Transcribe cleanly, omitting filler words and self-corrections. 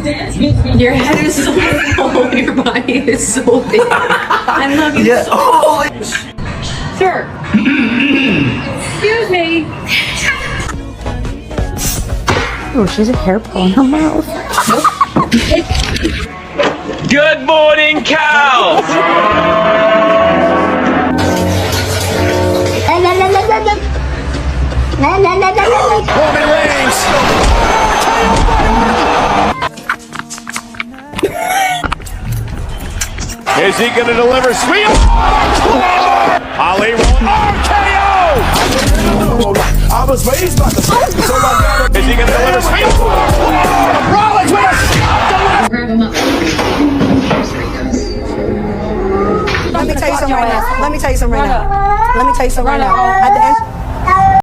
Your head is so small and your body is so big. I love you so much. Sir. Excuse me. Oh, she has a hair pull in her mouth. Good morning, cows! Roman Reigns. Is he going to deliver? Sweet. Ali RKO. I was raised by the. Is he going to deliver? Sweet. Rollins with Let me tell you something right now. Let me tell you something right now. At the end.